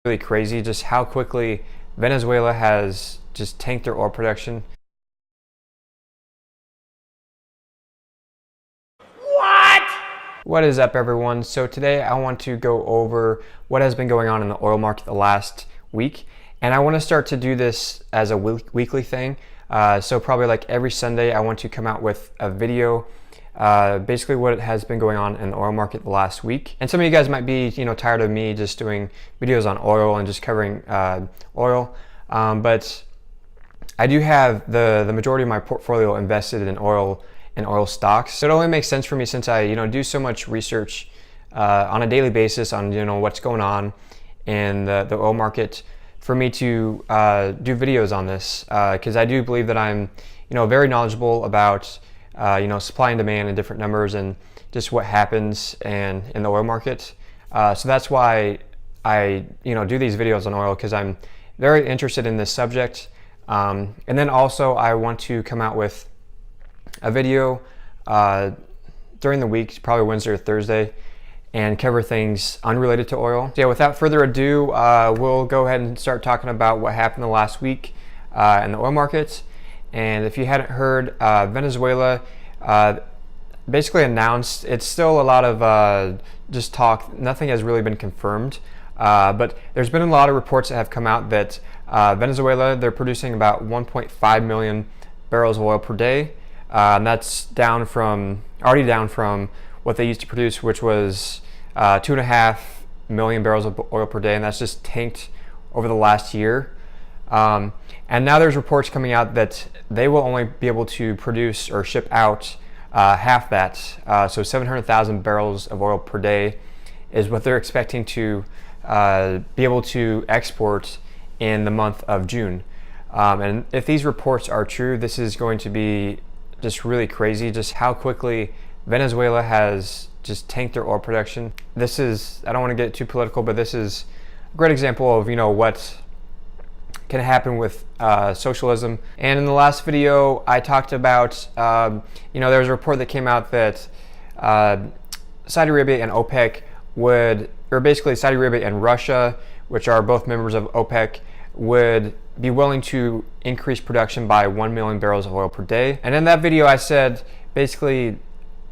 Really crazy just how quickly Venezuela has just tanked their oil production. What is up, everyone? So today I want to go over what has been going on in the oil market the last week, and I want to start to do this as a weekly thing. So probably like every Sunday I want to come out with a video, basically what has been going on in the oil market the last week. And some of you guys might be tired of me just doing videos on oil and just covering oil, but I do have the majority of my portfolio invested in oil and oil stocks. So it only makes sense for me, since I do so much research on a daily basis on what's going on in the oil market, for me to do videos on this, because I do believe that I'm very knowledgeable about supply and demand and different numbers and just what happens in the oil market. So that's why I do these videos on oil, because I'm very interested in this subject. And then also I want to come out with a video during the week, probably Wednesday or Thursday, and cover things unrelated to oil. So yeah, without further ado, we'll go ahead and start talking about what happened the last week in the oil markets. And if you hadn't heard, Venezuela basically announced, it's still a lot of just talk, nothing has really been confirmed, but there's been a lot of reports that have come out that Venezuela, they're producing about 1.5 million barrels of oil per day. And that's already down from what they used to produce, which was 2.5 million barrels of oil per day, and that's just tanked over the last year. And now there's reports coming out that they will only be able to produce or ship out half that. So 700,000 barrels of oil per day is what they're expecting to be able to export in the month of June. And if these reports are true, this is going to be just really crazy, just how quickly Venezuela has just tanked their oil production. This is, I don't want to get too political, but this is a great example of what can happen with socialism. And in the last video I talked about there was a report that came out that Saudi Arabia and OPEC would, or basically Saudi Arabia and Russia, which are both members of OPEC, would be willing to increase production by 1 million barrels of oil per day. And in that video I said basically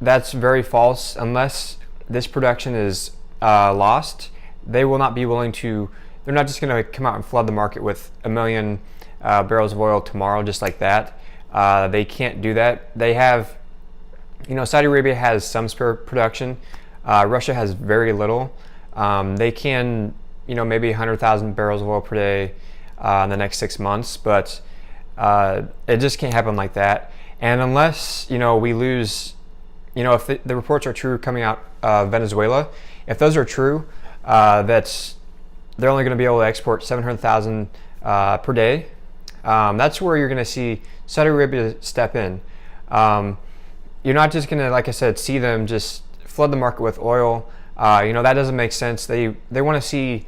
that's very false. Unless this production is lost, they will not be willing to, they're not just going to come out and flood the market with 1 million barrels of oil tomorrow just like that. They can't do that. They have, Saudi Arabia has some spare production. Russia has very little. They can, maybe 100,000 barrels of oil per day in the next 6 months, but it just can't happen like that. And unless we lose, if the reports are true coming out of Venezuela, if those are true, that they're only going to be able to export 700,000 per day, that's where you're going to see Saudi Arabia step in. You're not just going to, like I said, see them just flood the market with oil. That doesn't make sense. They want to see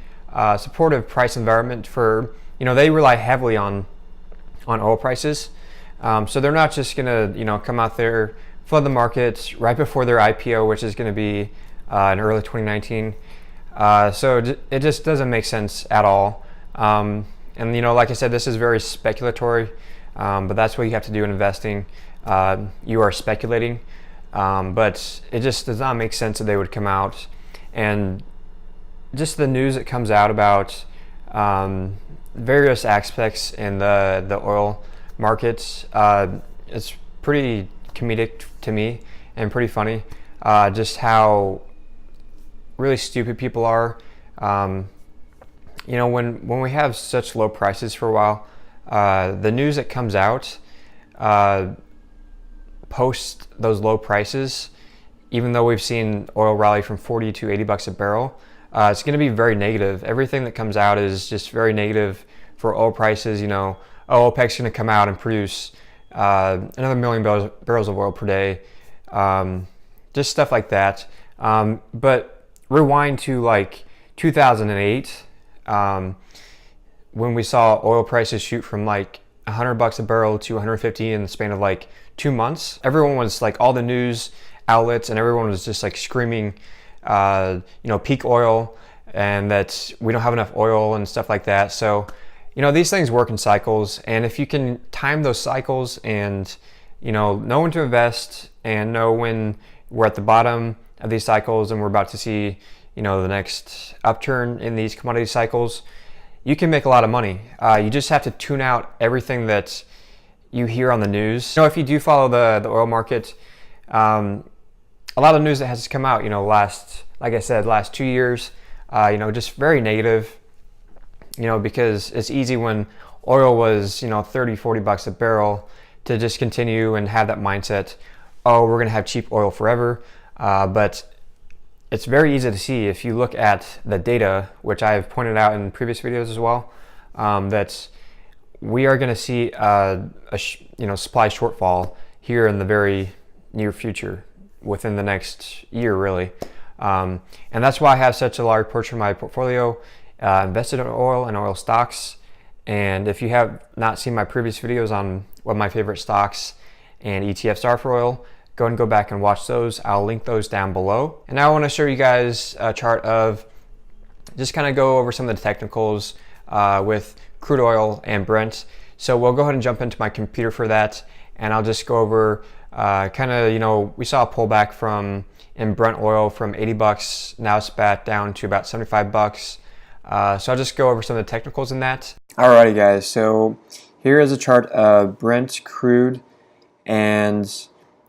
supportive price environment for, they rely heavily on oil prices. So they're not just gonna come out there, flood the market right before their IPO, which is going to be in early 2019. So it just doesn't make sense at all. And like I said, this is very speculatory, but that's what you have to do in investing. You are speculating, but it just does not make sense that they would come out. And just the news that comes out about various aspects in the oil markets, it's pretty comedic to me and pretty funny, just how really stupid people are. When we have such low prices for a while, the news that comes out post those low prices, even though we've seen oil rally from 40 to 80 bucks a barrel, it's going to be very negative. Everything that comes out is just very negative for oil prices. OPEC's going to come out and produce another 1 million barrels of oil per day, just stuff like that. But rewind to like 2008, when we saw oil prices shoot from like 100 bucks a barrel to 150 in the span of like 2 months. Everyone was like, all the news outlets and everyone was just like screaming, peak oil. and that we don't have enough oil and stuff like that. So, you know, these things work in cycles, and if you can time those cycles and, you know when to invest and know when we're at the bottom of these cycles and we're about to see, you know, the next upturn in these commodity cycles, you can make a lot of money. You just have to tune out everything that you hear on the news. You know, if you do follow the oil market, a lot of news that has come out, you know, like I said, last 2 years, you know, just very negative, you know, because it's easy when oil was, you know, 30, 40 bucks a barrel to just continue and have that mindset, oh, we're going to have cheap oil forever. But it's very easy to see if you look at the data, which I have pointed out in previous videos as well, that we are going to see you know, supply shortfall here in the very near future, within the next year, really. And that's why I have such a large portion of my portfolio invested in oil and oil stocks. And if you have not seen my previous videos on what my favorite stocks and ETFs are for oil, go and go back and watch those. I'll link those down below. And now I want to show you guys a chart of, just kind of go over some of the technicals with crude oil and Brent. So we'll go ahead and jump into my computer for that, and I'll just go over kind of, you know, we saw a pullback in Brent oil from 80 bucks, now it's back down to about 75 bucks. So I'll just go over some of the technicals in that. Alrighty guys, so here is a chart of Brent crude, and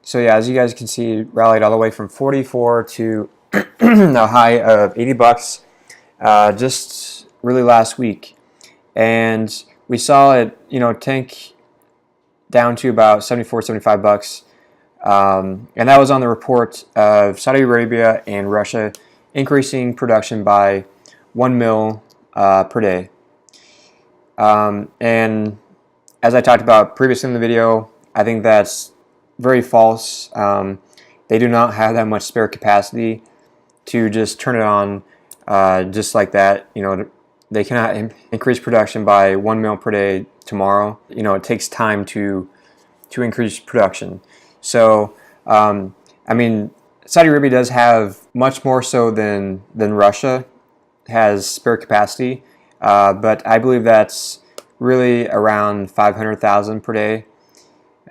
so yeah, as you guys can see, rallied all the way from 44 to a high of 80 bucks just really last week. And we saw it, you know, tank down to about 74, 75 bucks. And that was on the report of Saudi Arabia and Russia increasing production by 1 mil per day. And as I talked about previously in the video, I think that's very false. They do not have that much spare capacity to just turn it on just like that. You know, they cannot increase production by 1 mil per day tomorrow. You know, it takes time to increase production. So, I mean, Saudi Arabia does have much more so than Russia has spare capacity, but I believe that's really around 500,000 per day.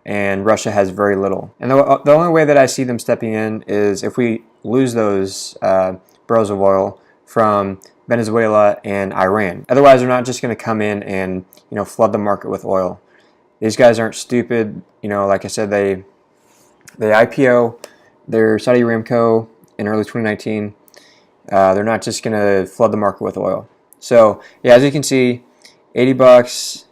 And Russia has very little. And the only way that I see them stepping in is if we lose those barrels of oil from Venezuela and Iran. Otherwise, they're not just going to come in and, you know, flood the market with oil. These guys aren't stupid. You know, like I said, they IPO their Saudi Aramco in early 2019. They're not just going to flood the market with oil. So yeah, as you can see, 80 bucks.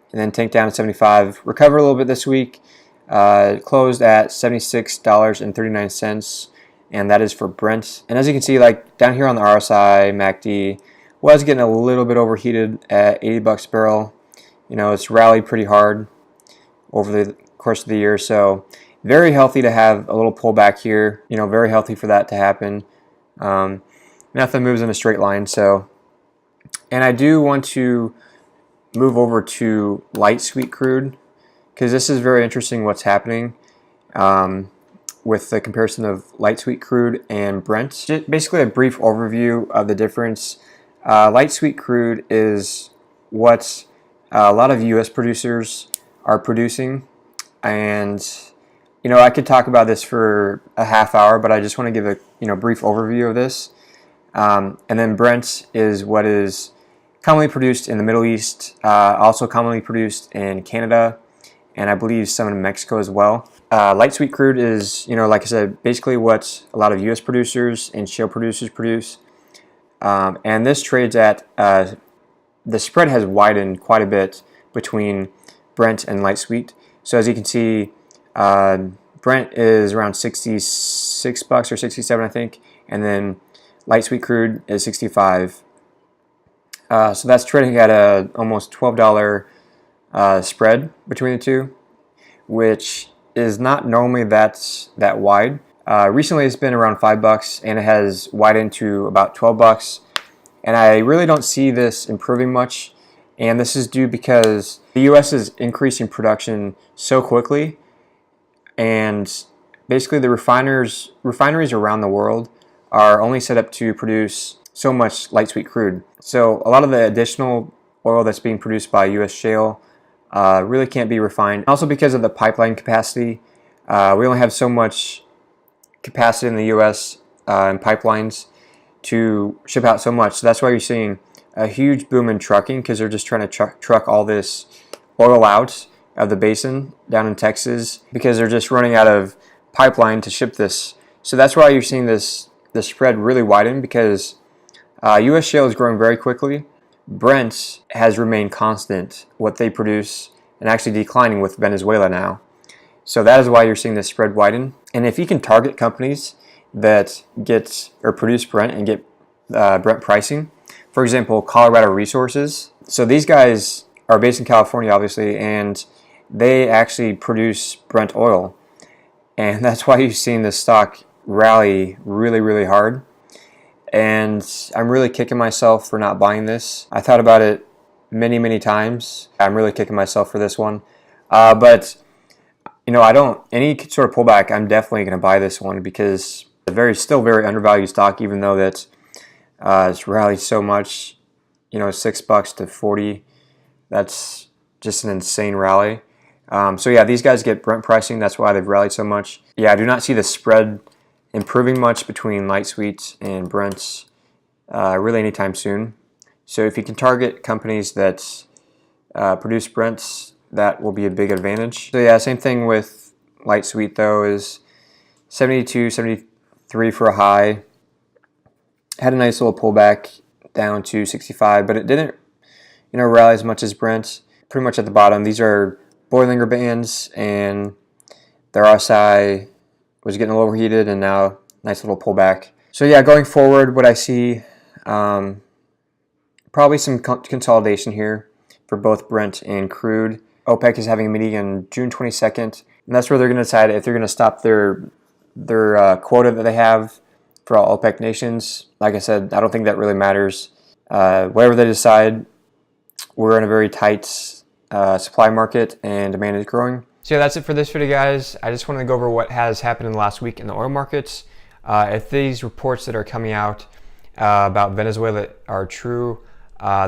And then tank down to 75, recover a little bit this week, closed at $76.39, and that is for Brent. And as you can see, like down here on the RSI, MACD was getting a little bit overheated at 80 bucks a barrel. You know, it's rallied pretty hard over the course of the year, so very healthy to have a little pullback here. You know, very healthy for that to happen. Nothing moves in a straight line, so. And I do want to move over to light sweet crude, because this is very interesting what's happening with the comparison of light sweet crude and Brent. Just basically a brief overview of the difference. Light sweet crude is what a lot of U.S. producers are producing, and you know, I could talk about this for a half hour, but I just want to give a brief overview of this. And then Brent is what is commonly produced in the Middle East, also commonly produced in Canada, and I believe some in Mexico as well. Light sweet crude is, you know, like I said, basically what a lot of U.S. producers and shale producers produce. And this trades at, the spread has widened quite a bit between Brent and light sweet. So as you can see, Brent is around 66 bucks or 67, I think, and then light sweet crude is 65. So that's trading at a almost $12 spread between the two, which is not normally that wide. Recently it's been around $5 and it has widened to about $12, and I really don't see this improving much, and this is due because the US is increasing production so quickly, and basically the refineries around the world are only set up to produce so much light sweet crude. So a lot of the additional oil that's being produced by U.S. shale really can't be refined. Also because of the pipeline capacity, we only have so much capacity in the U.S. And pipelines to ship out so much. So that's why you're seeing a huge boom in trucking, because they're just trying to truck all this oil out of the basin down in Texas, because they're just running out of pipeline to ship this. So that's why you're seeing this spread really widen, because U.S. shale is growing very quickly. Brent has remained constant, what they produce, and actually declining with Venezuela now. So that is why you're seeing this spread widen. And if you can target companies that get or produce Brent and get Brent pricing, for example, Colorado Resources. So these guys are based in California, obviously, and they actually produce Brent oil. And that's why you've seen this stock rally really, really hard. And I'm really kicking myself for not buying this. I thought about it many, many times. I'm really kicking myself for this one. But, any sort of pullback, I'm definitely going to buy this one, because it's still very undervalued stock, even though that it's rallied so much, $6 to 40. That's just an insane rally. So yeah, these guys get Brent pricing. That's why they've rallied so much. Yeah, I do not see the spread improving much between light sweets and Brents really anytime soon. So if you can target companies that produce Brents, that will be a big advantage. So yeah, same thing with light sweet though, is 72, 73 for a high. Had a nice little pullback down to 65, but it didn't rally as much as Brent. Pretty much at the bottom. These are Bollinger Bands, and their RSI was getting a little overheated, and now nice little pullback. So yeah, going forward, what I see, probably some consolidation here for both Brent and crude. OPEC is having a meeting on June 22nd, and that's where they're going to decide if they're going to stop their quota that they have for all OPEC nations. Like I said, I don't think that really matters. Whatever they decide, we're in a very tight supply market, and demand is growing. So yeah, that's it for this video, guys. I just wanted to go over what has happened in the last week in the oil markets. If these reports that are coming out about Venezuela are true,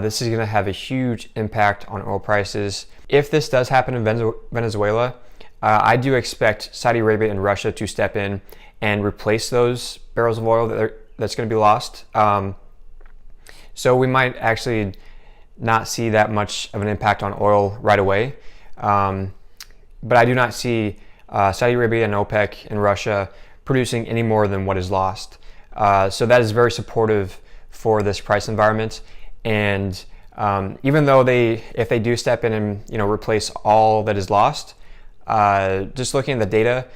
this is going to have a huge impact on oil prices. If this does happen in Venezuela, I do expect Saudi Arabia and Russia to step in and replace those barrels of oil that's going to be lost. So we might actually not see that much of an impact on oil right away. But I do not see Saudi Arabia and OPEC and Russia producing any more than what is lost. So that is very supportive for this price environment. And even though if they do step in and replace all that is lost, just looking at the data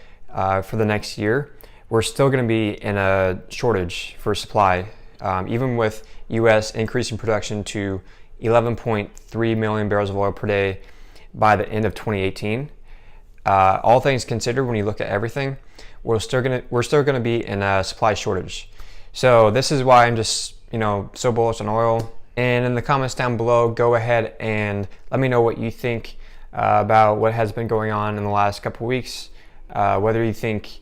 for the next year, we're still going to be in a shortage for supply, even with U.S. increasing production to 11.3 million barrels of oil per day by the end of 2018. All things considered, when you look at everything, we're still gonna be in a supply shortage. So this is why I'm just so bullish on oil. And in the comments down below, go ahead and let me know what you think about what has been going on in the last couple weeks. Whether you think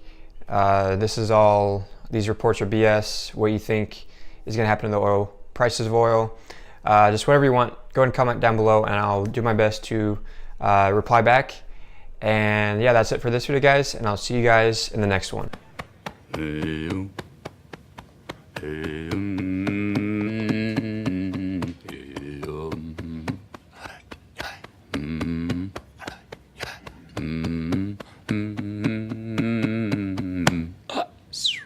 these reports are BS, what you think is going to happen to the oil prices of oil. Just whatever you want, go ahead and comment down below, and I'll do my best to reply back. And yeah, that's it for this video, guys, and I'll see you guys in the next one. Hey,